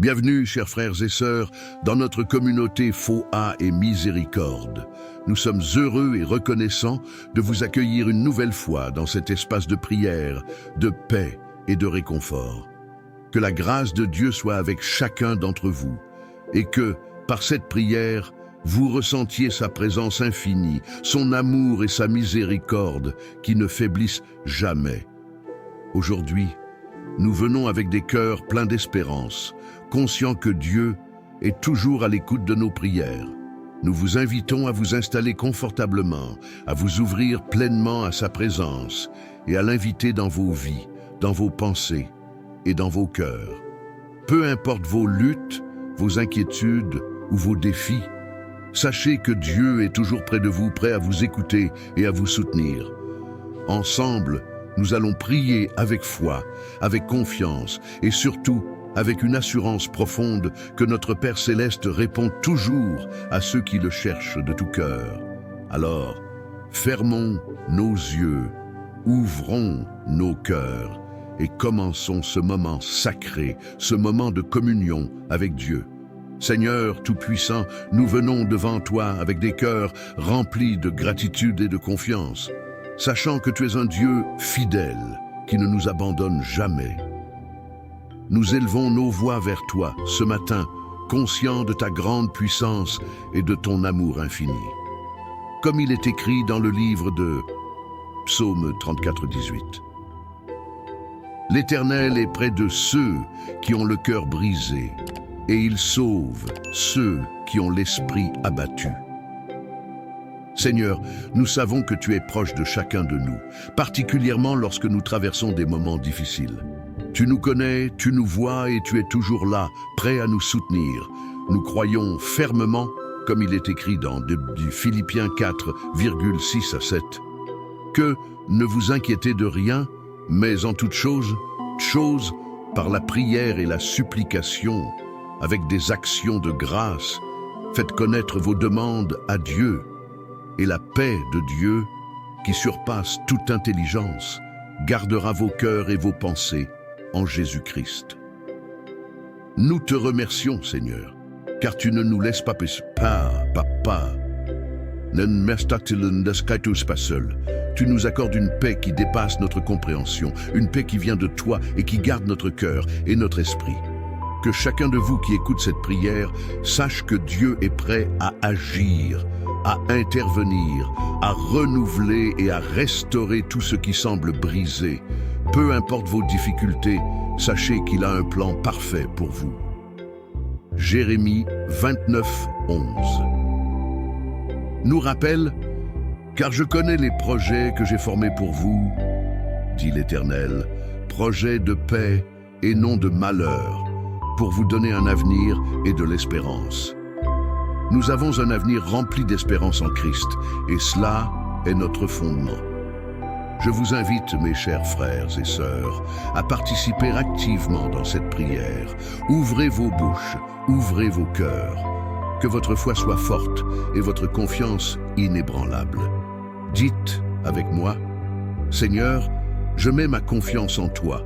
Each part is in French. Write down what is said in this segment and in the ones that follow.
Bienvenue, chers frères et sœurs, dans notre communauté Foi et Miséricorde. Nous sommes heureux et reconnaissants de vous accueillir une nouvelle fois dans cet espace de prière, de paix et de réconfort. Que la grâce de Dieu soit avec chacun d'entre vous et que, par cette prière, vous ressentiez sa présence infinie, son amour et sa miséricorde qui ne faiblissent jamais. Aujourd'hui, nous venons avec des cœurs pleins d'espérance, conscients que Dieu est toujours à l'écoute de nos prières. Nous vous invitons à vous installer confortablement, à vous ouvrir pleinement à sa présence et à l'inviter dans vos vies, dans vos pensées et dans vos cœurs. Peu importe vos luttes, vos inquiétudes ou vos défis, sachez que Dieu est toujours près de vous, prêt à vous écouter et à vous soutenir. Ensemble, nous allons prier avec foi, avec confiance et surtout avec une assurance profonde que notre Père Céleste répond toujours à ceux qui le cherchent de tout cœur. Alors, fermons nos yeux, ouvrons nos cœurs et commençons ce moment sacré, ce moment de communion avec Dieu. Seigneur Tout-Puissant, nous venons devant toi avec des cœurs remplis de gratitude et de confiance, sachant que tu es un Dieu fidèle qui ne nous abandonne jamais. Nous élevons nos voix vers toi ce matin, conscients de ta grande puissance et de ton amour infini. Comme il est écrit dans le livre de Psaume 34, 18. L'Éternel est près de ceux qui ont le cœur brisé, et il sauve ceux qui ont l'esprit abattu. Seigneur, nous savons que tu es proche de chacun de nous, particulièrement lorsque nous traversons des moments difficiles. Tu nous connais, tu nous vois et tu es toujours là, prêt à nous soutenir. Nous croyons fermement, comme il est écrit dans Philippiens 4, 6 à 7, que ne vous inquiétez de rien, mais en toute chose, par la prière et la supplication, avec des actions de grâce, faites connaître vos demandes à Dieu, et la paix de Dieu, qui surpasse toute intelligence, gardera vos cœurs et vos pensées en Jésus-Christ. Nous te remercions, Seigneur, car tu ne nous laisses pas seul. Tu nous accordes une paix qui dépasse notre compréhension, une paix qui vient de toi et qui garde notre cœur et notre esprit. Que chacun de vous qui écoute cette prière sache que Dieu est prêt à agir, à intervenir, à renouveler et à restaurer tout ce qui semble brisé. Peu importe vos difficultés, sachez qu'il a un plan parfait pour vous. Jérémie 29, 11 nous rappelle « Car je connais les projets que j'ai formés pour vous, dit l'Éternel, projets de paix et non de malheur, pour vous donner un avenir et de l'espérance. » Nous avons un avenir rempli d'espérance en Christ, et cela est notre fondement. Je vous invite, mes chers frères et sœurs, à participer activement dans cette prière. Ouvrez vos bouches, ouvrez vos cœurs. Que votre foi soit forte et votre confiance inébranlable. Dites avec moi, « Seigneur, je mets ma confiance en toi.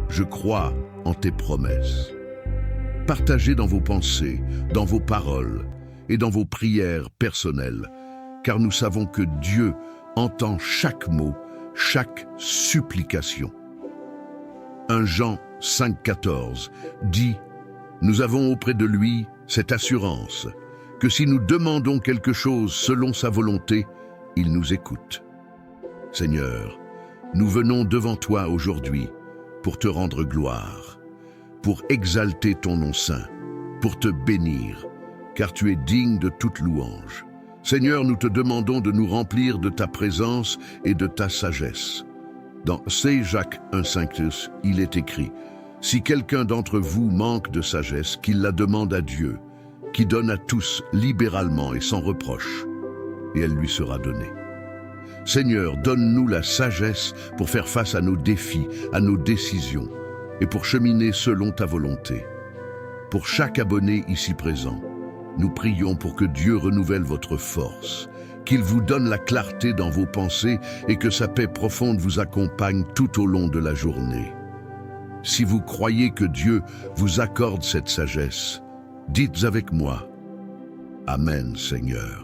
Je crois en tes promesses. » Partagez dans vos pensées, dans vos paroles et dans vos prières personnelles, car nous savons que Dieu entend chaque mot, chaque supplication. 1 Jean 5,14 dit « Nous avons auprès de lui cette assurance que si nous demandons quelque chose selon sa volonté, il nous écoute. » Seigneur, nous venons devant toi aujourd'hui pour te rendre gloire, pour exalter ton nom saint, pour te bénir, car tu es digne de toute louange. Seigneur, nous te demandons de nous remplir de ta présence et de ta sagesse. Dans Jacques 1,5, il est écrit « Si quelqu'un d'entre vous manque de sagesse, qu'il la demande à Dieu, qui donne à tous libéralement et sans reproche, et elle lui sera donnée. » Seigneur, donne-nous la sagesse pour faire face à nos défis, à nos décisions, et pour cheminer selon ta volonté. Pour chaque abonné ici présent, nous prions pour que Dieu renouvelle votre force, qu'il vous donne la clarté dans vos pensées et que sa paix profonde vous accompagne tout au long de la journée. Si vous croyez que Dieu vous accorde cette sagesse, dites avec moi, Amen, Seigneur.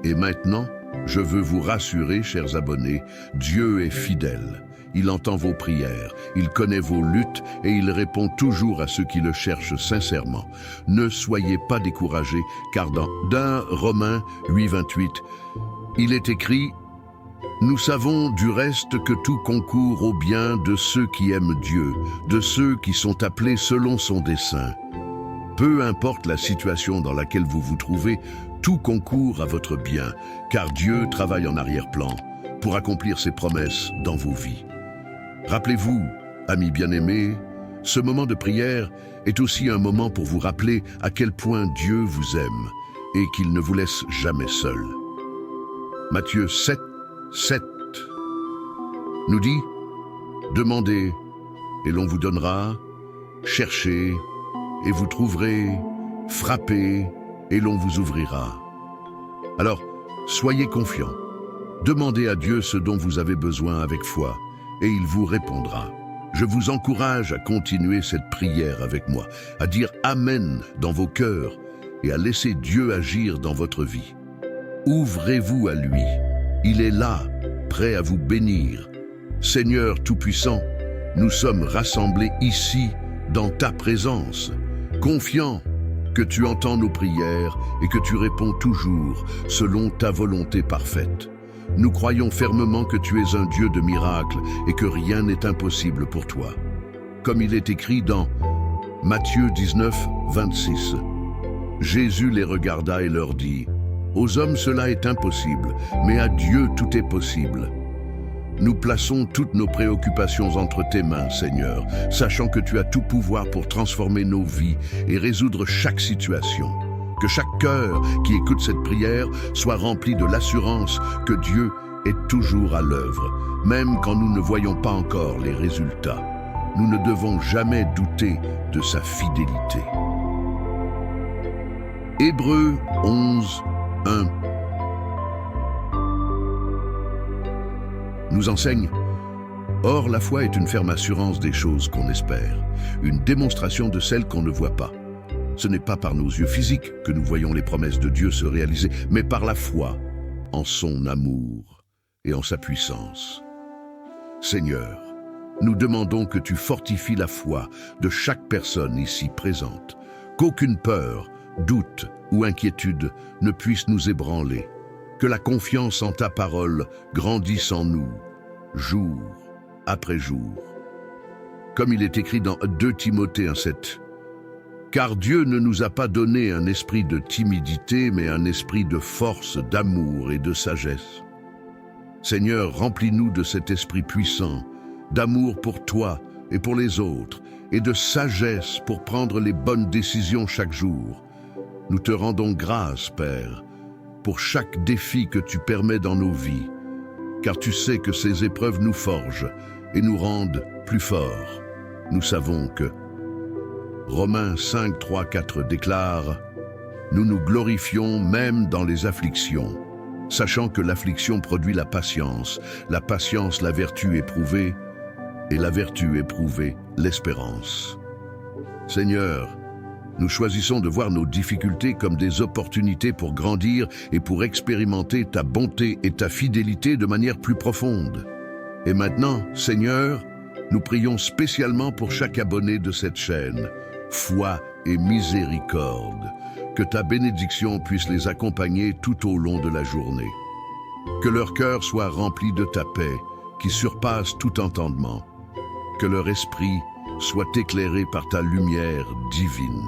Et maintenant, je veux vous rassurer, chers abonnés, Dieu est fidèle. Il entend vos prières, il connaît vos luttes et il répond toujours à ceux qui le cherchent sincèrement. Ne soyez pas découragés, car dans 1 Romains 8:28, il est écrit « Nous savons du reste que tout concourt au bien de ceux qui aiment Dieu, de ceux qui sont appelés selon son dessein. » Peu importe la situation dans laquelle vous vous trouvez, tout concourt à votre bien, car Dieu travaille en arrière-plan pour accomplir ses promesses dans vos vies. Rappelez-vous, amis bien-aimés, ce moment de prière est aussi un moment pour vous rappeler à quel point Dieu vous aime et qu'il ne vous laisse jamais seul. Matthieu 7:7 nous dit « Demandez et l'on vous donnera, cherchez et vous trouverez, frappez et l'on vous ouvrira. » Alors, soyez confiants. Demandez à Dieu ce dont vous avez besoin avec foi et il vous répondra. Je vous encourage à continuer cette prière avec moi, à dire Amen dans vos cœurs et à laisser Dieu agir dans votre vie. Ouvrez-vous à lui. Il est là, prêt à vous bénir. Seigneur Tout-Puissant, nous sommes rassemblés ici dans ta présence, confiants que tu entends nos prières et que tu réponds toujours selon ta volonté parfaite. Nous croyons fermement que tu es un Dieu de miracles et que rien n'est impossible pour toi. Comme il est écrit dans Matthieu 19:26. Jésus les regarda et leur dit « Aux hommes cela est impossible, mais à Dieu tout est possible. » Nous plaçons toutes nos préoccupations entre tes mains, Seigneur, sachant que tu as tout pouvoir pour transformer nos vies et résoudre chaque situation. Que chaque cœur qui écoute cette prière soit rempli de l'assurance que Dieu est toujours à l'œuvre, même quand nous ne voyons pas encore les résultats. Nous ne devons jamais douter de sa fidélité. Hébreux 11:1 nous enseigne « Or, la foi est une ferme assurance des choses qu'on espère, une démonstration de celles qu'on ne voit pas. Ce n'est pas par nos yeux physiques que nous voyons les promesses de Dieu se réaliser, mais par la foi, en son amour et en sa puissance. Seigneur, nous demandons que tu fortifies la foi de chaque personne ici présente, qu'aucune peur, doute ou inquiétude ne puisse nous ébranler, que la confiance en ta parole grandisse en nous, jour après jour. Comme il est écrit dans 2 Timothée 1:7, « Car Dieu ne nous a pas donné un esprit de timidité, mais un esprit de force, d'amour et de sagesse. » Seigneur, remplis-nous de cet esprit puissant, d'amour pour toi et pour les autres, et de sagesse pour prendre les bonnes décisions chaque jour. Nous te rendons grâce, Père, pour chaque défi que tu permets dans nos vies, car tu sais que ces épreuves nous forgent et nous rendent plus forts. Nous savons que Romains 5:3-4 déclare « Nous nous glorifions même dans les afflictions, sachant que l'affliction produit la patience la vertu éprouvée, et la vertu éprouvée l'espérance. » Seigneur, nous choisissons de voir nos difficultés comme des opportunités pour grandir et pour expérimenter ta bonté et ta fidélité de manière plus profonde. Et maintenant, Seigneur, nous prions spécialement pour chaque abonné de cette chaîne. Foi et miséricorde, que ta bénédiction puisse les accompagner tout au long de la journée. Que leur cœur soit rempli de ta paix, qui surpasse tout entendement. Que leur esprit soit éclairé par ta lumière divine.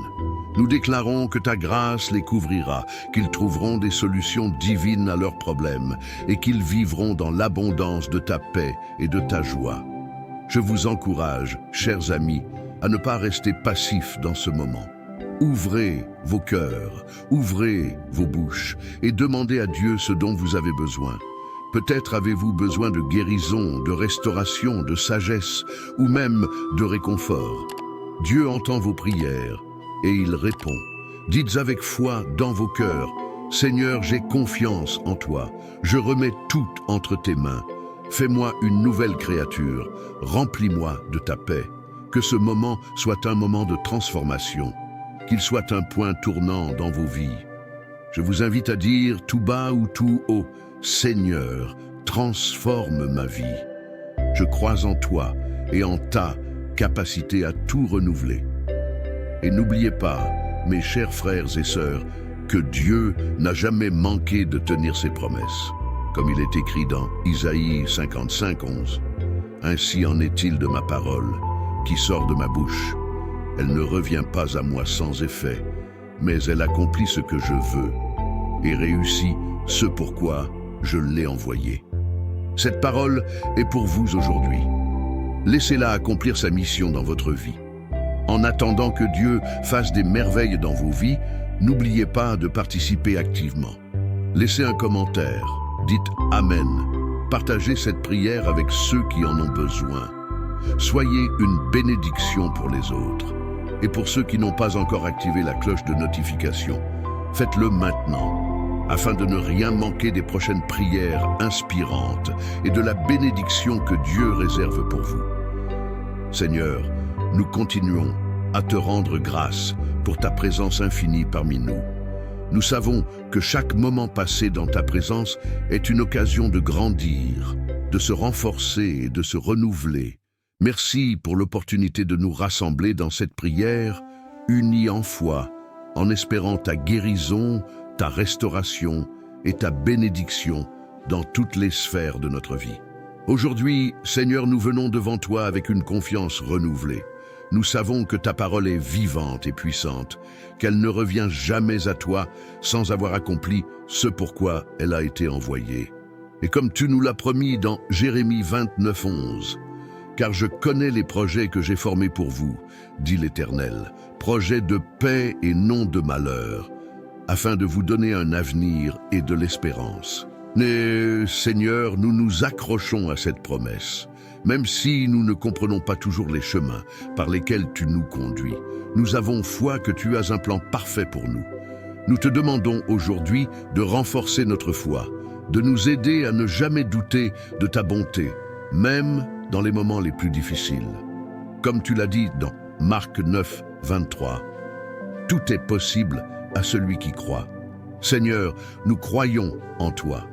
Nous déclarons que ta grâce les couvrira, qu'ils trouveront des solutions divines à leurs problèmes et qu'ils vivront dans l'abondance de ta paix et de ta joie. Je vous encourage, chers amis, à ne pas rester passifs dans ce moment. Ouvrez vos cœurs, ouvrez vos bouches et demandez à Dieu ce dont vous avez besoin. Peut-être avez-vous besoin de guérison, de restauration, de sagesse ou même de réconfort. Dieu entend vos prières et il répond. Dites avec foi dans vos cœurs, « Seigneur, j'ai confiance en toi. Je remets tout entre tes mains. Fais-moi une nouvelle créature. Remplis-moi de ta paix. » que ce moment soit un moment de transformation, qu'il soit un point tournant dans vos vies. Je vous invite à dire tout bas ou tout haut, Seigneur, transforme ma vie. Je crois en toi et en ta capacité à tout renouveler. Et n'oubliez pas, mes chers frères et sœurs, que Dieu n'a jamais manqué de tenir ses promesses. Comme il est écrit dans Isaïe 55:11. Ainsi en est-il de ma parole, qui sort de ma bouche. Elle ne revient pas à moi sans effet, mais elle accomplit ce que je veux et réussit ce pourquoi je l'ai envoyée. Cette parole est pour vous aujourd'hui. Laissez-la accomplir sa mission dans votre vie. En attendant que Dieu fasse des merveilles dans vos vies, n'oubliez pas de participer activement. Laissez un commentaire, dites Amen. Partagez cette prière avec ceux qui en ont besoin. Soyez une bénédiction pour les autres. Et pour ceux qui n'ont pas encore activé la cloche de notification, faites-le maintenant, afin de ne rien manquer des prochaines prières inspirantes et de la bénédiction que Dieu réserve pour vous. Seigneur, nous continuons à te rendre grâce pour ta présence infinie parmi nous. Nous savons que chaque moment passé dans ta présence est une occasion de grandir, de se renforcer et de se renouveler. Merci pour l'opportunité de nous rassembler dans cette prière, unis en foi, en espérant ta guérison, ta restauration et ta bénédiction dans toutes les sphères de notre vie. Aujourd'hui, Seigneur, nous venons devant toi avec une confiance renouvelée. Nous savons que ta parole est vivante et puissante, qu'elle ne revient jamais à toi sans avoir accompli ce pourquoi elle a été envoyée. Et comme tu nous l'as promis dans Jérémie 29:11, « Car je connais les projets que j'ai formés pour vous, dit l'Éternel, projets de paix et non de malheur, afin de vous donner un avenir et de l'espérance. » Mais, Seigneur, nous nous accrochons à cette promesse. Même si nous ne comprenons pas toujours les chemins par lesquels tu nous conduis, nous avons foi que tu as un plan parfait pour nous. Nous te demandons aujourd'hui de renforcer notre foi, de nous aider à ne jamais douter de ta bonté, même dans les moments les plus difficiles. Comme tu l'as dit dans Marc 9:23, « Tout est possible à celui qui croit. » Seigneur, nous croyons en toi.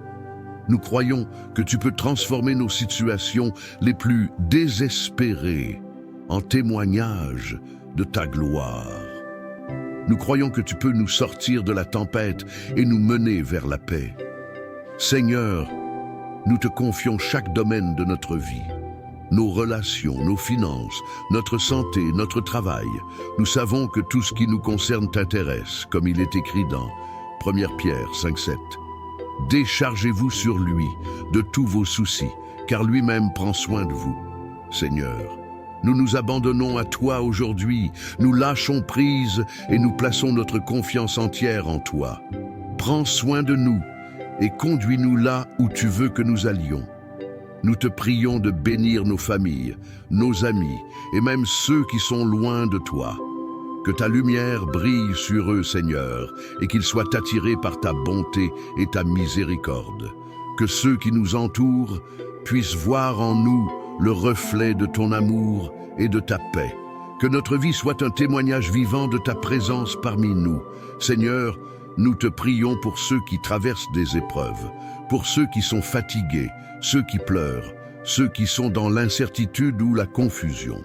Nous croyons que tu peux transformer nos situations les plus désespérées en témoignage de ta gloire. Nous croyons que tu peux nous sortir de la tempête et nous mener vers la paix. Seigneur, nous te confions chaque domaine de notre vie, nos relations, nos finances, notre santé, notre travail. Nous savons que tout ce qui nous concerne t'intéresse, comme il est écrit dans 1 Pierre 5:7. Déchargez-vous sur lui de tous vos soucis, car lui-même prend soin de vous. Seigneur, nous nous abandonnons à toi aujourd'hui, nous lâchons prise et nous plaçons notre confiance entière en toi. Prends soin de nous et conduis-nous là où tu veux que nous allions. Nous te prions de bénir nos familles, nos amis et même ceux qui sont loin de toi. Que ta lumière brille sur eux, Seigneur, et qu'ils soient attirés par ta bonté et ta miséricorde. Que ceux qui nous entourent puissent voir en nous le reflet de ton amour et de ta paix. Que notre vie soit un témoignage vivant de ta présence parmi nous. Seigneur, nous te prions pour ceux qui traversent des épreuves, pour ceux qui sont fatigués, ceux qui pleurent, ceux qui sont dans l'incertitude ou la confusion.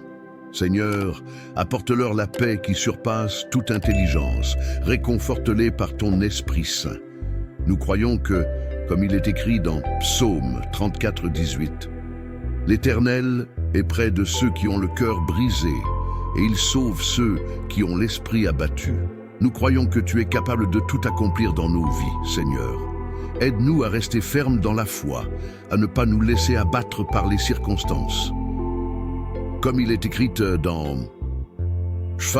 Seigneur, apporte-leur la paix qui surpasse toute intelligence, réconforte-les par ton Esprit Saint. Nous croyons que, comme il est écrit dans Psaume 34:18, « L'Éternel est près de ceux qui ont le cœur brisé, et il sauve ceux qui ont l'esprit abattu. » Nous croyons que tu es capable de tout accomplir dans nos vies, Seigneur. Aide-nous à rester fermes dans la foi, à ne pas nous laisser abattre par les circonstances. Comme il est écrit dans Je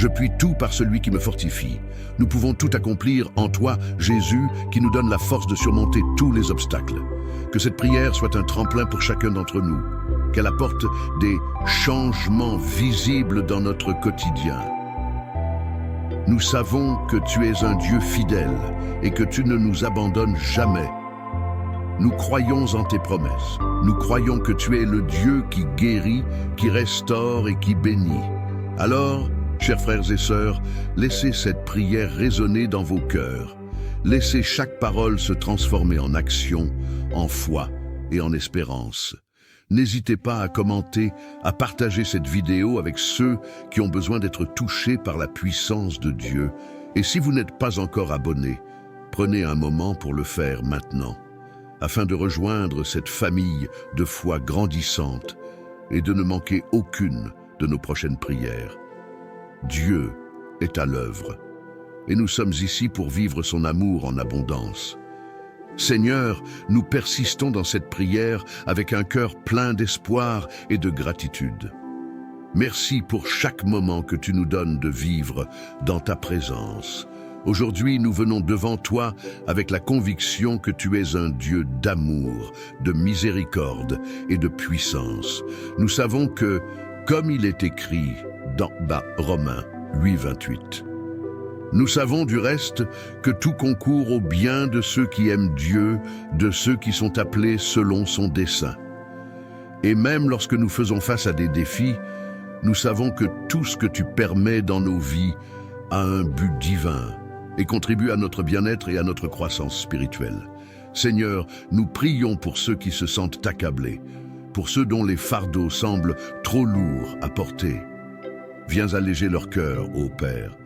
puis tout par celui qui me fortifie. Nous pouvons tout accomplir en toi, Jésus, qui nous donne la force de surmonter tous les obstacles. Que cette prière soit un tremplin pour chacun d'entre nous, qu'elle apporte des changements visibles dans notre quotidien. Nous savons que tu es un Dieu fidèle et que tu ne nous abandonnes jamais. Nous croyons en tes promesses. Nous croyons que tu es le Dieu qui guérit, qui restaure et qui bénit. Alors, chers frères et sœurs, laissez cette prière résonner dans vos cœurs. Laissez chaque parole se transformer en action, en foi et en espérance. N'hésitez pas à commenter, à partager cette vidéo avec ceux qui ont besoin d'être touchés par la puissance de Dieu. Et si vous n'êtes pas encore abonné, prenez un moment pour le faire maintenant, afin de rejoindre cette famille de foi grandissante et de ne manquer aucune de nos prochaines prières. Dieu est à l'œuvre, et nous sommes ici pour vivre son amour en abondance. Seigneur, nous persistons dans cette prière avec un cœur plein d'espoir et de gratitude. Merci pour chaque moment que tu nous donnes de vivre dans ta présence. Aujourd'hui, nous venons devant toi avec la conviction que tu es un Dieu d'amour, de miséricorde et de puissance. Nous savons que, comme il est écrit dans Romains 8:28, nous savons du reste que tout concourt au bien de ceux qui aiment Dieu, de ceux qui sont appelés selon son dessein. Et même lorsque nous faisons face à des défis, nous savons que tout ce que tu permets dans nos vies a un but divin et contribue à notre bien-être et à notre croissance spirituelle. Seigneur, nous prions pour ceux qui se sentent accablés, pour ceux dont les fardeaux semblent trop lourds à porter. Viens alléger leur cœur, ô Père.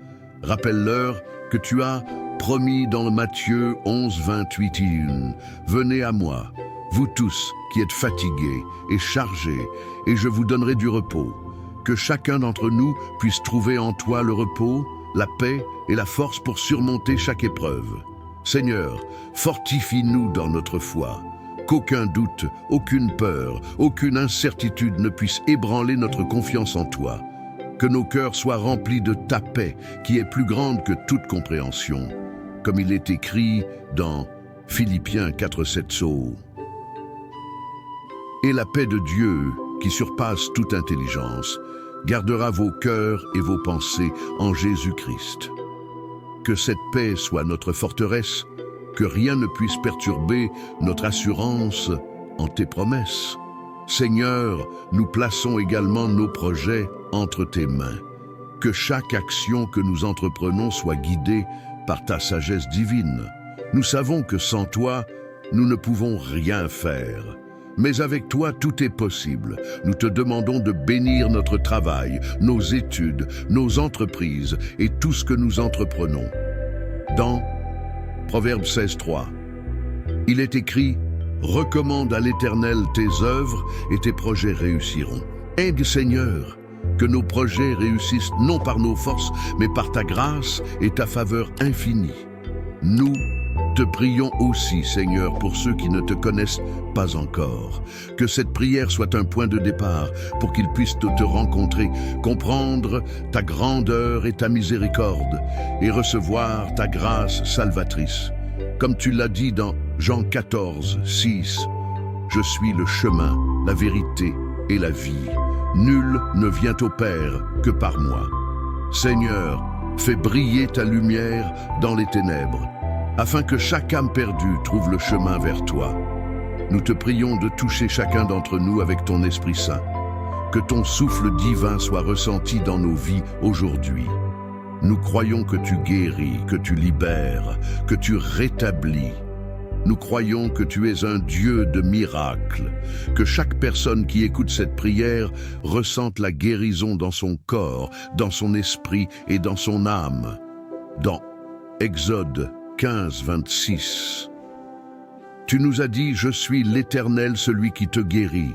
Rappelle-leur que tu as promis dans Matthieu 11:28, « Venez à moi, vous tous qui êtes fatigués et chargés, et je vous donnerai du repos. » Que chacun d'entre nous puisse trouver en toi le repos, la paix et la force pour surmonter chaque épreuve. Seigneur, fortifie-nous dans notre foi. Qu'aucun doute, aucune peur, aucune incertitude ne puisse ébranler notre confiance en toi. Que nos cœurs soient remplis de ta paix, qui est plus grande que toute compréhension, comme il est écrit dans Philippiens 4:7. Et la paix de Dieu, qui surpasse toute intelligence, gardera vos cœurs et vos pensées en Jésus-Christ. Que cette paix soit notre forteresse, que rien ne puisse perturber notre assurance en tes promesses. Seigneur, nous plaçons également nos projets entre tes mains. Que chaque action que nous entreprenons soit guidée par ta sagesse divine. Nous savons que sans toi, nous ne pouvons rien faire. Mais avec toi, tout est possible. Nous te demandons de bénir notre travail, nos études, nos entreprises et tout ce que nous entreprenons. Dans Proverbe 16:3, il est écrit « Recommande à l'Éternel tes œuvres et tes projets réussiront. » Aide, Seigneur, que nos projets réussissent non par nos forces, mais par ta grâce et ta faveur infinie. Nous te prions aussi, Seigneur, pour ceux qui ne te connaissent pas encore. Que cette prière soit un point de départ pour qu'ils puissent te rencontrer, comprendre ta grandeur et ta miséricorde et recevoir ta grâce salvatrice. Comme tu l'as dit dans Jean 14:6, « Je suis le chemin, la vérité et la vie. Nul ne vient au Père que par moi. » Seigneur, fais briller ta lumière dans les ténèbres, afin que chaque âme perdue trouve le chemin vers toi. Nous te prions de toucher chacun d'entre nous avec ton Esprit Saint. Que ton souffle divin soit ressenti dans nos vies aujourd'hui. Nous croyons que tu guéris, que tu libères, que tu rétablis. Nous croyons que tu es un Dieu de miracles, que chaque personne qui écoute cette prière ressente la guérison dans son corps, dans son esprit et dans son âme. Dans Exode 15:26, tu nous as dit « Je suis l'Éternel, celui qui te guérit ».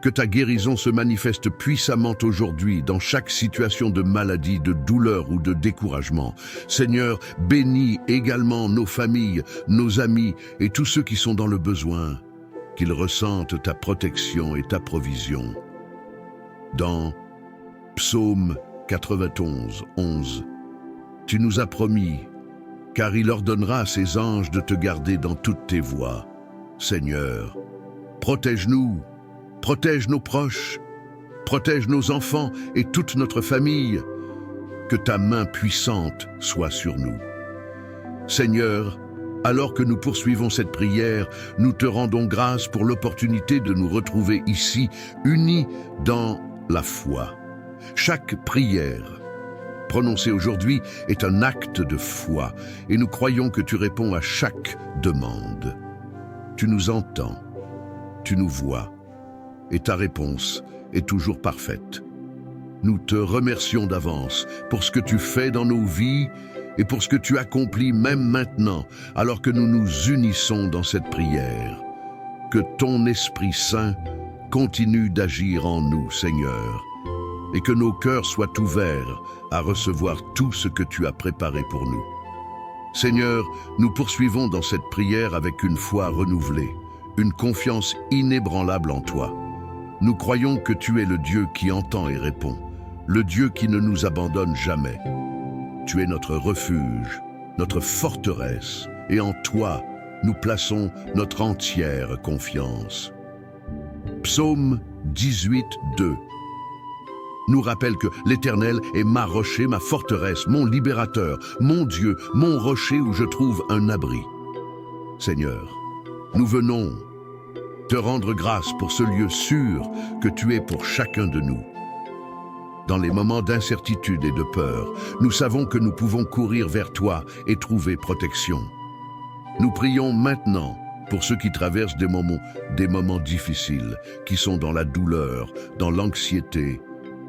Que ta guérison se manifeste puissamment aujourd'hui dans chaque situation de maladie, de douleur ou de découragement. Seigneur, bénis également nos familles, nos amis et tous ceux qui sont dans le besoin, qu'ils ressentent ta protection et ta provision. Dans Psaume 91:11, tu nous as promis, car il ordonnera à ses anges de te garder dans toutes tes voies. Seigneur, protège-nous. Protège nos proches, protège nos enfants et toute notre famille. que ta main puissante soit sur nous. Seigneur, alors que nous poursuivons cette prière, nous te rendons grâce pour l'opportunité de nous retrouver ici, unis dans la foi. Chaque prière prononcée aujourd'hui est un acte de foi et nous croyons que tu réponds à chaque demande. Tu nous entends, tu nous vois et ta réponse est toujours parfaite. Nous te remercions d'avance pour ce que tu fais dans nos vies et pour ce que tu accomplis même maintenant, alors que nous nous unissons dans cette prière. Que ton Esprit Saint continue d'agir en nous, Seigneur, et que nos cœurs soient ouverts à recevoir tout ce que tu as préparé pour nous. Seigneur, nous poursuivons dans cette prière avec une foi renouvelée, une confiance inébranlable en toi. Nous croyons que tu es le Dieu qui entend et répond, le Dieu qui ne nous abandonne jamais. Tu es notre refuge, notre forteresse, et en toi, nous plaçons notre entière confiance. Psaume 18, 2 nous rappelle que l'Éternel est ma rocher, ma forteresse, mon libérateur, mon Dieu, mon rocher où je trouve un abri. Seigneur, nous venons te rendre grâce pour ce lieu sûr que tu es pour chacun de nous. Dans les moments d'incertitude et de peur, nous savons que nous pouvons courir vers toi et trouver protection. Nous prions maintenant pour ceux qui traversent des moments difficiles, qui sont dans la douleur, dans l'anxiété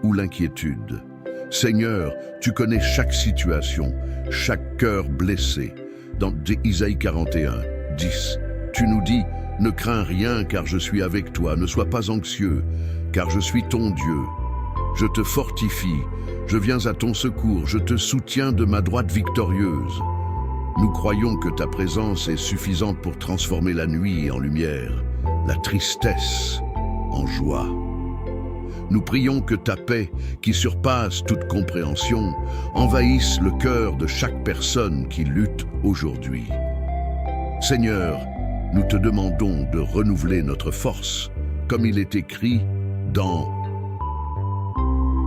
ou l'inquiétude. Seigneur, tu connais chaque situation, chaque cœur blessé. Dans Isaïe 41, 10, tu nous dis « Ne crains rien car je suis avec toi, ne sois pas anxieux, car je suis ton Dieu. Je te fortifie, je viens à ton secours, je te soutiens de ma droite victorieuse. » Nous croyons que ta présence est suffisante pour transformer la nuit en lumière, la tristesse en joie. Nous prions que ta paix, qui surpasse toute compréhension, envahisse le cœur de chaque personne qui lutte aujourd'hui. Seigneur, nous te demandons de renouveler notre force, comme il est écrit dans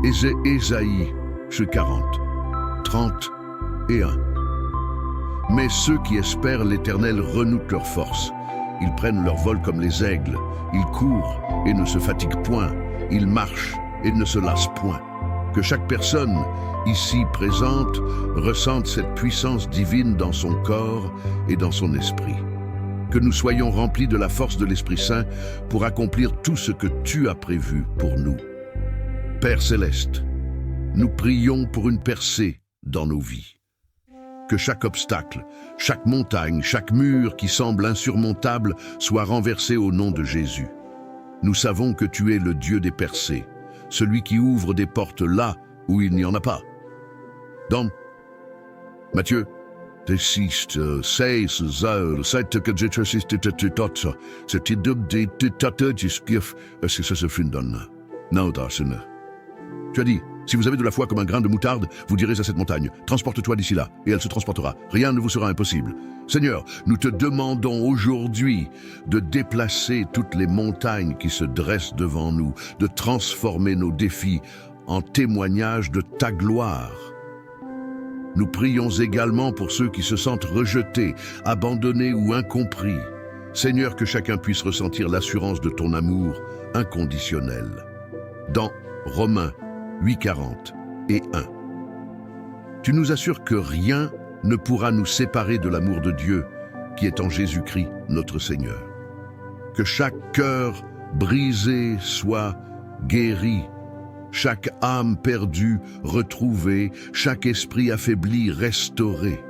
Ésaïe 40, 30 et 1. Mais ceux qui espèrent l'Éternel renouent leur force. Ils prennent leur vol comme les aigles. Ils courent et ne se fatiguent point. Ils marchent et ne se lassent point. Que chaque personne ici présente ressente cette puissance divine dans son corps et dans son esprit. Que nous soyons remplis de la force de l'Esprit Saint pour accomplir tout ce que tu as prévu pour nous. Père Céleste, nous prions pour une percée dans nos vies. Que chaque obstacle, chaque montagne, chaque mur qui semble insurmontable soit renversé au nom de Jésus. Nous savons que tu es le Dieu des percées, celui qui ouvre des portes là où il n'y en a pas. Dans Matthieu 6, 16, 7 que je te cite tot, c'est tu as dit, si vous avez de la foi comme un grain de moutarde, vous direz à cette montagne, transporte-toi d'ici là, et elle se transportera. Rien ne vous sera impossible. Seigneur, nous te demandons aujourd'hui de déplacer toutes les montagnes qui se dressent devant nous, de transformer nos défis en témoignages de ta gloire. Nous prions également pour ceux qui se sentent rejetés, abandonnés ou incompris. Seigneur, que chacun puisse ressentir l'assurance de ton amour inconditionnel. Dans Romains 8, 40 et 1. Tu nous assures que rien ne pourra nous séparer de l'amour de Dieu qui est en Jésus-Christ, notre Seigneur. Que chaque cœur brisé soit guéri, chaque âme perdue retrouvée, chaque esprit affaibli restauré.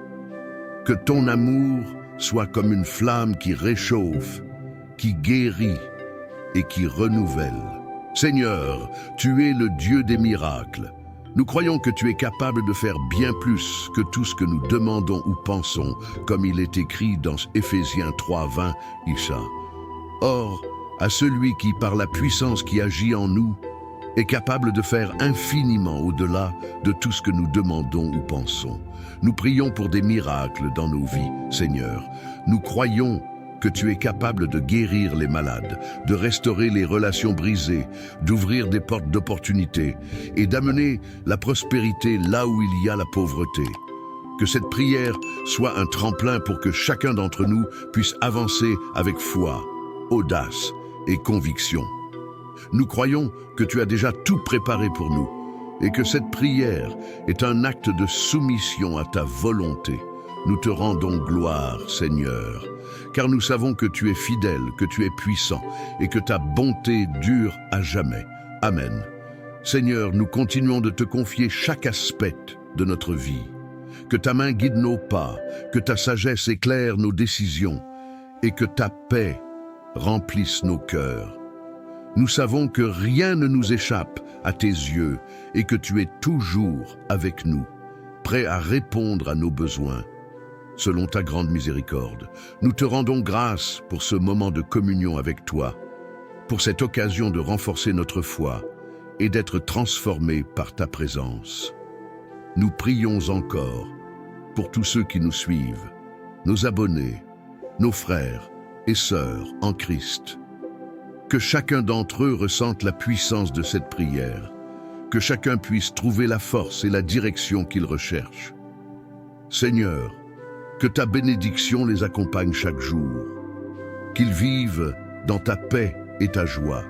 Que ton amour soit comme une flamme qui réchauffe, qui guérit et qui renouvelle. Seigneur, tu es le Dieu des miracles. Nous croyons que tu es capable de faire bien plus que tout ce que nous demandons ou pensons, comme il est écrit dans Éphésiens 3, 20, Isha. Or, à celui qui, par la puissance qui agit en nous, est capable de faire infiniment au-delà de tout ce que nous demandons ou pensons. Nous prions pour des miracles dans nos vies, Seigneur. Nous croyons que tu es capable de guérir les malades, de restaurer les relations brisées, d'ouvrir des portes d'opportunité et d'amener la prospérité là où il y a la pauvreté. Que cette prière soit un tremplin pour que chacun d'entre nous puisse avancer avec foi, audace et conviction. Nous croyons que tu as déjà tout préparé pour nous et que cette prière est un acte de soumission à ta volonté. Nous te rendons gloire, Seigneur, car nous savons que tu es fidèle, que tu es puissant et que ta bonté dure à jamais. Amen. Seigneur, nous continuons de te confier chaque aspect de notre vie. Que ta main guide nos pas, que ta sagesse éclaire nos décisions et que ta paix remplisse nos cœurs. Nous savons que rien ne nous échappe à tes yeux et que tu es toujours avec nous, prêt à répondre à nos besoins. Selon ta grande miséricorde, nous te rendons grâce pour ce moment de communion avec toi, pour cette occasion de renforcer notre foi et d'être transformés par ta présence. Nous prions encore pour tous ceux qui nous suivent, nos abonnés, nos frères et sœurs en Christ. Que chacun d'entre eux ressente la puissance de cette prière, que chacun puisse trouver la force et la direction qu'il recherche. Seigneur, que ta bénédiction les accompagne chaque jour, qu'ils vivent dans ta paix et ta joie,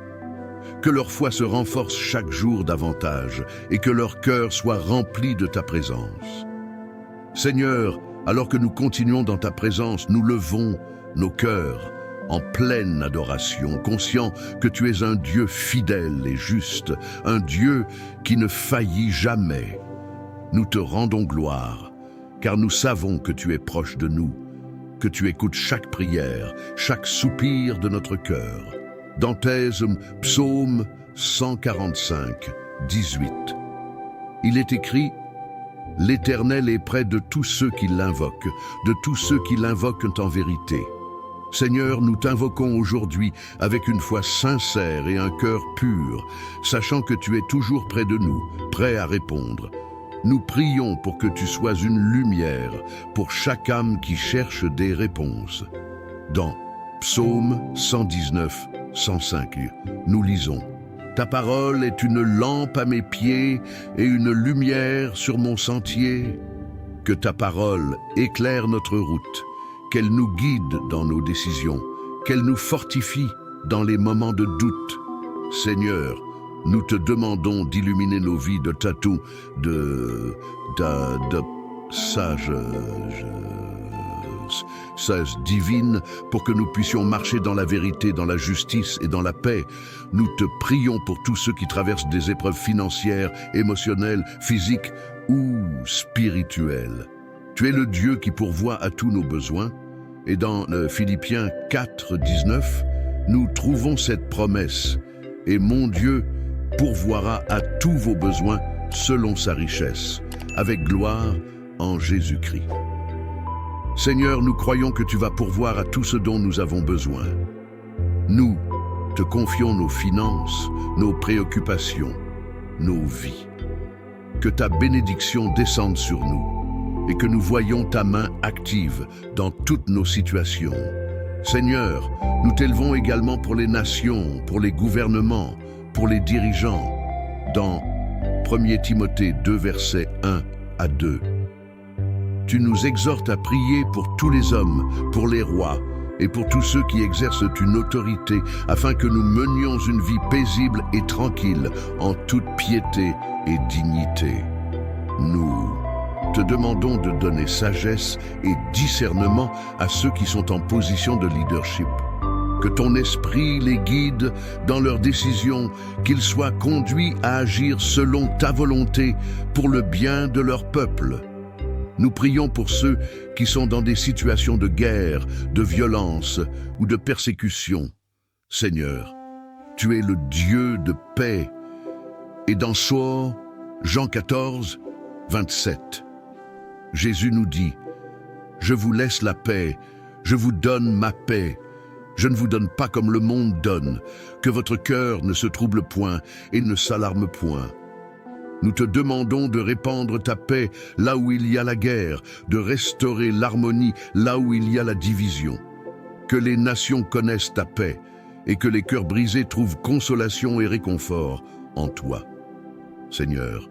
que leur foi se renforce chaque jour davantage et que leur cœur soit rempli de ta présence. Seigneur, alors que nous continuons dans ta présence, nous levons nos cœurs en pleine adoration, conscients que tu es un Dieu fidèle et juste, un Dieu qui ne faillit jamais. Nous te rendons gloire, car nous savons que tu es proche de nous, que tu écoutes chaque prière, chaque soupir de notre cœur. Dans Thèse, Psaume 145, 18. Il est écrit « L'Éternel est près de tous ceux qui l'invoquent, de tous ceux qui l'invoquent en vérité. » Seigneur, nous t'invoquons aujourd'hui avec une foi sincère et un cœur pur, sachant que tu es toujours près de nous, prêt à répondre. Nous prions pour que tu sois une lumière pour chaque âme qui cherche des réponses. Dans Psaume 119, 105, nous lisons « Ta parole est une lampe à mes pieds et une lumière sur mon sentier. Que ta parole éclaire notre route, qu'elle nous guide dans nos décisions, qu'elle nous fortifie dans les moments de doute. Seigneur, nous te demandons d'illuminer nos vies de tatou, de sagesse divine pour que nous puissions marcher dans la vérité, dans la justice et dans la paix. Nous te prions pour tous ceux qui traversent des épreuves financières, émotionnelles, physiques ou spirituelles. Tu es le Dieu qui pourvoit à tous nos besoins. Et dans Philippiens 4, 19, nous trouvons cette promesse. Et mon Dieu pourvoira à tous vos besoins selon sa richesse, avec gloire en Jésus-Christ. Seigneur, nous croyons que tu vas pourvoir à tout ce dont nous avons besoin. Nous te confions nos finances, nos préoccupations, nos vies. Que ta bénédiction descende sur nous et que nous voyions ta main active dans toutes nos situations. Seigneur, nous t'élevons également pour les nations, pour les gouvernements, pour les dirigeants. Dans 1 Timothée 2, versets 1 à 2. Tu nous exhortes à prier pour tous les hommes, pour les rois et pour tous ceux qui exercent une autorité, afin que nous menions une vie paisible et tranquille, en toute piété et dignité. Nous te demandons de donner sagesse et discernement à ceux qui sont en position de leadership. Que ton esprit les guide dans leurs décisions, qu'ils soient conduits à agir selon ta volonté pour le bien de leur peuple. Nous prions pour ceux qui sont dans des situations de guerre, de violence ou de persécution. Seigneur, tu es le Dieu de paix. Et dans Jean 14, 27, Jésus nous dit « Je vous laisse la paix, je vous donne ma paix. Je ne vous donne pas comme le monde donne, que votre cœur ne se trouble point et ne s'alarme point. » Nous te demandons de répandre ta paix là où il y a la guerre, de restaurer l'harmonie là où il y a la division. Que les nations connaissent ta paix et que les cœurs brisés trouvent consolation et réconfort en toi. Seigneur,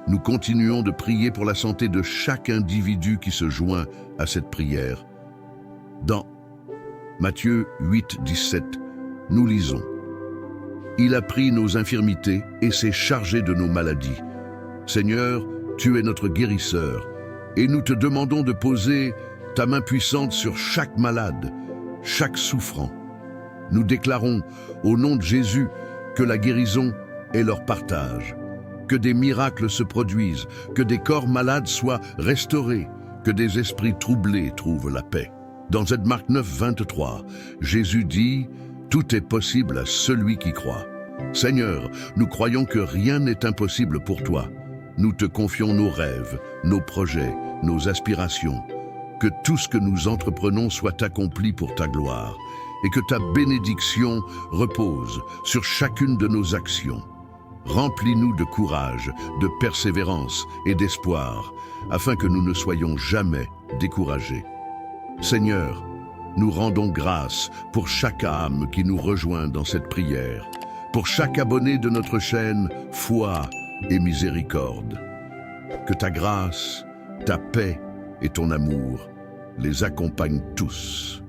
nous continuons de prier pour la santé de chaque individu qui se joint à cette prière. Dans Matthieu 8, 17, nous lisons: Il a pris nos infirmités et s'est chargé de nos maladies. Seigneur, tu es notre guérisseur, et nous te demandons de poser ta main puissante sur chaque malade, chaque souffrant. Nous déclarons, au nom de Jésus, que la guérison est leur partage, que des miracles se produisent, que des corps malades soient restaurés, que des esprits troublés trouvent la paix. Dans Marc 9, 23, Jésus dit « Tout est possible à celui qui croit ». Seigneur, nous croyons que rien n'est impossible pour toi. Nous te confions nos rêves, nos projets, nos aspirations. Que tout ce que nous entreprenons soit accompli pour ta gloire et que ta bénédiction repose sur chacune de nos actions. Remplis-nous de courage, de persévérance et d'espoir, afin que nous ne soyons jamais découragés. Seigneur, nous rendons grâce pour chaque âme qui nous rejoint dans cette prière, pour chaque abonné de notre chaîne Foi et Miséricorde. Que ta grâce, ta paix et ton amour les accompagnent tous.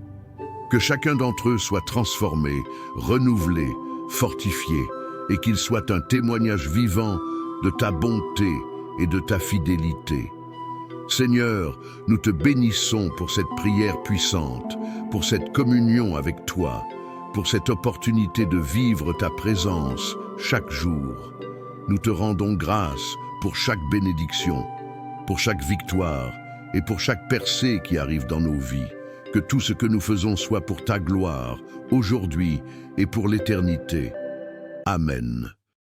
Que chacun d'entre eux soit transformé, renouvelé, fortifié, et qu'il soit un témoignage vivant de ta bonté et de ta fidélité. Seigneur, nous te bénissons pour cette prière puissante, pour cette communion avec toi, pour cette opportunité de vivre ta présence chaque jour. Nous te rendons grâce pour chaque bénédiction, pour chaque victoire et pour chaque percée qui arrive dans nos vies. Que tout ce que nous faisons soit pour ta gloire, aujourd'hui et pour l'éternité. Amen.